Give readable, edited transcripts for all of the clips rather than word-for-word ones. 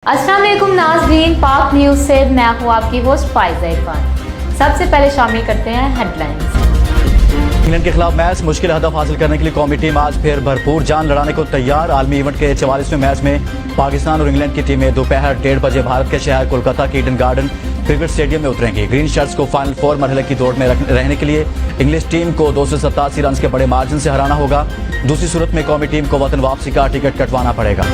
अस्सलाम वालेकुम नाज़रीन, पाक न्यूज़ से मैं हूँ आपकी होस्ट फाइज़ा इरफान। सबसे पहले शामिल करते हैं हेडलाइंस। इंग्लैंड के खिलाफ मैच मुश्किल हदफ हासिल करने के लिए कौमी टीम आज फिर भरपूर जान लड़ाने को तैयार। आलमी इवेंट के 44वें मैच में पाकिस्तान और इंग्लैंड की टीमें दोपहर 1:30 बजे भारत के शहर कोलकाता के ईडन गार्डन क्रिकेट स्टेडियम में उतरेंगी। ग्रीन शर्ट्स को फाइनल 4 मरहले की दौड़ में रहने के लिए इंग्लिश टीम को 287 रन के बड़े मार्जिन से हराना होगा। दूसरी सूरत में कौमी टीम को वतन वापसी का टिकट कटवाना पड़ेगा।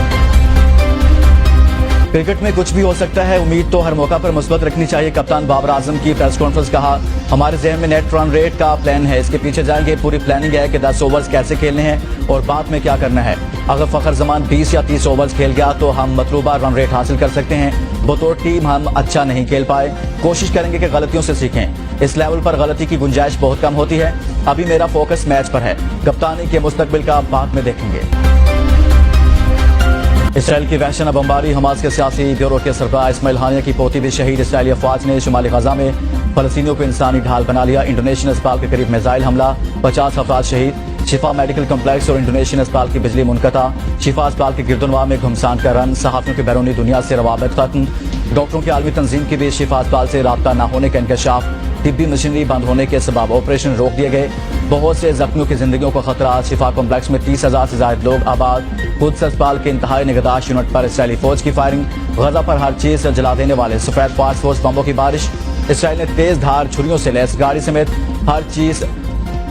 क्रिकेट में कुछ भी हो सकता है, उम्मीद तो हर मौका पर मुस्बत रखनी चाहिए। कप्तान बाबर आजम की प्रेस कॉन्फ्रेंस। कहा, हमारे जहन में नेट रन रेट का प्लान है, इसके पीछे जाएंगे। पूरी प्लानिंग है कि 10 ओवर्स कैसे खेलने हैं और बाद में क्या करना है। अगर फखर जमान 20 या 30 ओवर्स खेल गया तो हम मतलूबा रन रेट हासिल कर सकते हैं। बतौर टीम हम अच्छा नहीं खेल पाए, कोशिश करेंगे कि गलतियों से सीखें। इस लेवल पर गलती की गुंजाइश बहुत कम होती है। अभी मेरा फोकस मैच पर है, कप्तानी के मुस्तकबिल का बाद में देखेंगे। इसराइल की वहशना बमबारी। हमास के सियासी ब्यूरो के सरबराह इस्माइल हानिया की पोती भी शहीद। इसराइली अफवाज ने शुमाली गजा में फलस्तीनियों को इंसानी ढाल बना लिया। इंडोनेशियन अस्पताल के करीब मिसाइल हमला, 50 अफराद शहीद। शिफा मेडिकल कम्प्लेक्स और इंडोनेशियन अस्पताल की बिजली मुनक़ता। शिफा अस्पताल के गिरदुनवा में घुमसान का रन। सहाफ़ियों के बैरूनी दुनिया से रवाबत खत्म। डॉक्टरों की आलमी तंजीम के बीच शिफा अस्पताल से रब्ता न होने का इंकशाफ। तिब्बी मशीनरी बंद होने के सबब ऑपरेशन रोक दिए गए। बहुत से जख्मियों की जिंदगियों का खतरा। शिफा कॉम्प्लेक्स में 30,000 से ज्यादा लोग आबाद। खुद अस्पताल के इंतहाई निगहदाश्त यूनिट पर इसराइली फौज की फायरिंग। गजा पर हर चीज से जला देने वाले सफेद फास्फोर्स बम्बों की बारिश। इसराइल ने तेज धार छुरियों से लैस गाड़ी समेत हर चीज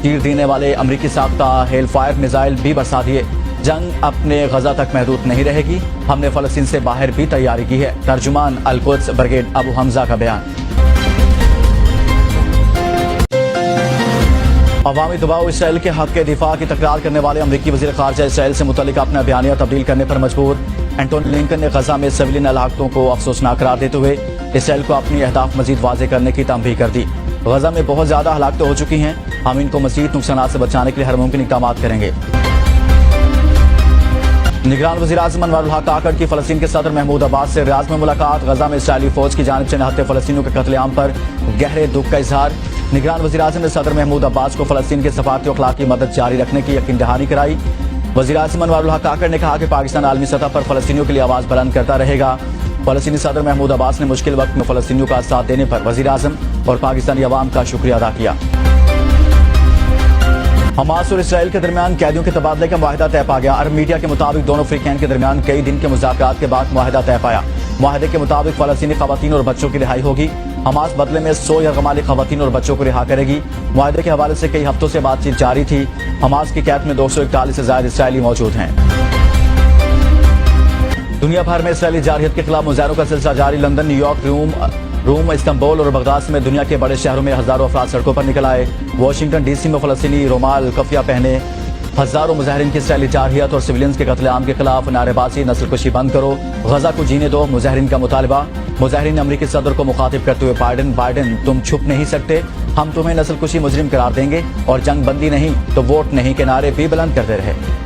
तीर देने वाले अमरीकी साख्ता हेल फायर मिसाइल भी बरसा दिए। जंग अपने गजा तक महदूद नहीं रहेगी, हमने फलस्तीन से बाहर भी तैयारी की है। तर्जुमान अल-कुद्स ब्रिगेड अबू हमजा का बयान। अवामी दबाव। इसराइल के हक के दिफा की तकरार करने वाले अमरीकी वज़ीर ख़ारजा इसराइल से मुतल्लिक़ अपना बयानिया तब्दील करने पर मजबूर। एंटोनी ब्लिंकन ने गजा में सिविलियन हलाकतों को अफसोसनाक करार देते हुए इसराइल को अपनी अहदाफ मजीद वाज़ेह करने की तंबीह कर दी। गजा में बहुत ज़्यादा हलाकतें हो चुकी हैं, हम इनको मज़ीद नुकसान से बचाने के लिए हर मुमकिन इक़दाम करेंगे। निगरान वज़ीर आज़म अनवर उल हक काकड़ की फ़लस्तीन के सदर महमूद अब्बास से रियाद में मुलाकात। गजा में इसराइली फ़ौज की जानिब से निहत्ते फ़लस्तीनियों के कत्लेआम पर गहरे दुख का इजहार। निगरान वज़ीर आज़म ने सदर महमूद अब्बास को फ़लस्तीन के सफारती और अखलाकी मदद जारी रखने की यकीन दहानी कराई। वज़ीर आज़म अनवर उल हक काकड़ ने कहा कि पाकिस्तान आलमी सतह पर फ़लस्तीनियों के लिए आवाज़ बुलंद करता रहेगा। फ़लस्तीनी सदर महमूद अब्बास ने मुश्किल वक्त में फ़लस्तीनियों का साथ देने पर वज़ीर आज़म और पाकिस्तानी अवाम का शुक्रिया अदा किया। हमास और इसराइल के दरमियान कैदियों के तबादले का मुआहिदा तय पा गया। अरब मीडिया के मुताबिक दोनों फ्रीकैन के दरमियान कई दिन के मुज़ाकरात के बाद मुआहिदा तय पाया। मुआहिदे के मुताबिक फ़लस्तीनी ख़वातीन और बच्चों की रिहाई होगी। हमास बदले में 100 यरगमाली ख़वातीन और बच्चों को रिहा करेगी। मुआहिदे के हवाले से कई हफ्तों से बातचीत जारी थी। हमास की कैद में 241 से ज़ायद इसराइली मौजूद हैं। दुनिया भर में इसराइली जारहियत के खिलाफ मुजाहरों का सिलसिला जारी। लंदन, न्यूयॉर्क, रोम, इस्तांबुल और बगदाद समेत दुनिया के बड़े शहरों में हजारों अफराद सड़कों पर निकल आए। वाशिंगटन डीसी में फ़लस्तीनी रोमाल कफिया पहने हजारों मुजाहिरीन की इसराइली जारहियत और सिविलियंस के कत्लेआम के खिलाफ नारेबाजी, नस्लकुशी बंद करो, गजा को जीने दो, मुजाहिरीन का मुतालबा। मुजाहिरीन ने अमरीकी सदर को मुखातिब करते हुए बाइडेन तुम छुप नहीं सकते, हम तुम्हें नस्लकुशी मुजरिम करार देंगे और जंग बंदी नहीं तो वोट नहीं के नारे भी बुलंद करते रहे।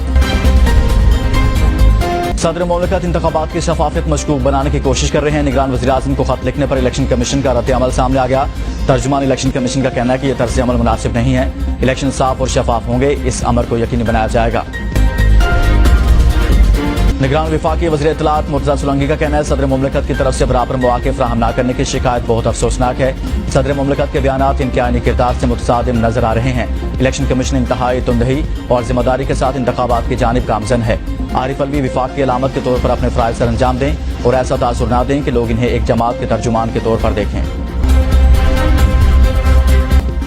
सदर मुमलिकत इंतखाबात की शफाफियत मशकूक बनाने की कोशिश कर रहे हैं। निगरान वज़ीर आज़म को खत लिखने पर इलेक्शन कमीशन का रद्द अमल सामने आ गया। तर्जुमान इलेक्शन कमीशन का कहना है कि यह तर्ज अमल मुनासिब नहीं है। इलेक्शन साफ और शफाफ होंगे, इस अमर को यकीनी बनाया जाएगा। निगरान विफाकी वज़ीर इत्तलात मुर्तज़ा सोलंकी का कहना है, सदर मुमलिकत की तरफ से बराबर मौक़े फराहम न करने की शिकायत बहुत अफसोसनाक है। सदर मुमलिकत के बयानात इनके आईनी किरदार से मुतसादिम नजर आ रहे हैं। इलेक्शन कमीशन इंतहाई तुंदही और जिम्मेदारी के साथ इंतखाबात की जानिब गामजन है। आरिफ अलवी विफाक की अलामत के तौर पर अपने फ़राइज़ सर अंजाम दें और ऐसा तासुर न दें कि लोग इन्हें एक जमात के तर्जुमान के तौर पर देखें।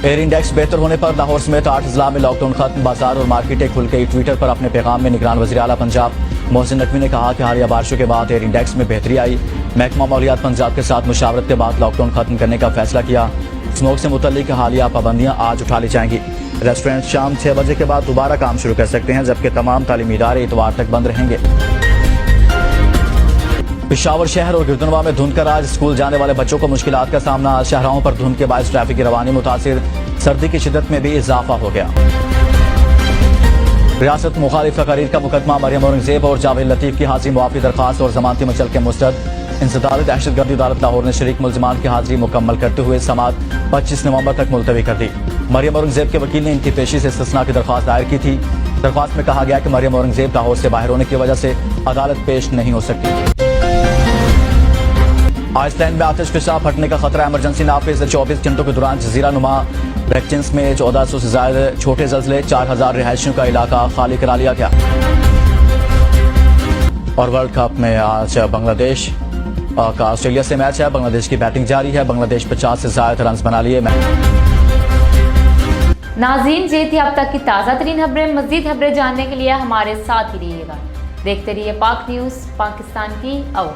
एयर इंडेक्स बेहतर होने पर लाहौर समेत 8 अजला में लॉकडाउन खत्म। बाजार और मार्केटें खुल गई। ट्विटर पर अपने पैगाम में निगरान वज़ीर आला पंजाब मोहसिन नकवी ने कहा कि हालिया बारिशों के बाद एयर इंडेक्स में बेहतरी आई। महकमा मौलियात पंजाब के साथ मुशावरत के बाद लॉकडाउन खत्म करने का फैसला किया। स्मोक से मुतल्लिक हालिया पाबंदियां आज उठा ली जाएंगी। रेस्टोरेंट शाम 6 बजे के बाद दोबारा काम शुरू कर सकते हैं, जबकि तमाम तालीमी इदारे इतवार तक बंद रहेंगे। पेशावर शहर और गिरदुनवा में धुंध का राज। स्कूल जाने वाले बच्चों को मुश्किलात का सामना। शाहराहों पर धुंध के बायस ट्रैफिक की रवानी मुतासिर। सर्दी की शिद्दत में भी इजाफा हो गया। रियासत मुखालिफ तकारीर का मुकदमा। मरियम औरंगजेब और जावेद लतीफ की हाजिरी मुआफ़ी दरख्वास्त और जमानती मचल के मुस्तरद। इंसदाद दहशतगर्दी अदालत लाहौर ने शरीक मुल्ज़िमान की हाजिरी मुकम्मल करते हुए समात 25 नवंबर तक मुलतवी कर दी। मरियम औरंगजेब के वकील ने इनकी पेशी से इस्तिस्ना की दरख्वास्त दायर की थी। दरख्वास्त में कहा गया कि मरियम औरंगजेब लाहौर से बाहर होने की वजह से अदालत पेश नहीं हो सकती। आइसलैंड में आतिश फिशा फटने का खतरा, इमरजेंसी नाफिज। 24 घंटों के दौरान जजीरा नुमा रेक्टिंस में 1400 से ज्यादा छोटे जल्जले, 4000 रिहायशियों का इलाका खाली करा लिया गया। और वर्ल्ड कप में आज बांग्लादेश का ऑस्ट्रेलिया से मैच है। बांग्लादेश की बैटिंग जारी है। बांग्लादेश 50 से ज्यादा रन बना लिए। नाज़रीन, ये थी अब तक की ताज़ा तरीन खबरें। मज़ीद खबरें जानने के लिए हमारे साथ ही रहिएगा। देखते रहिए पाक न्यूज़, पाकिस्तान की आवाज़।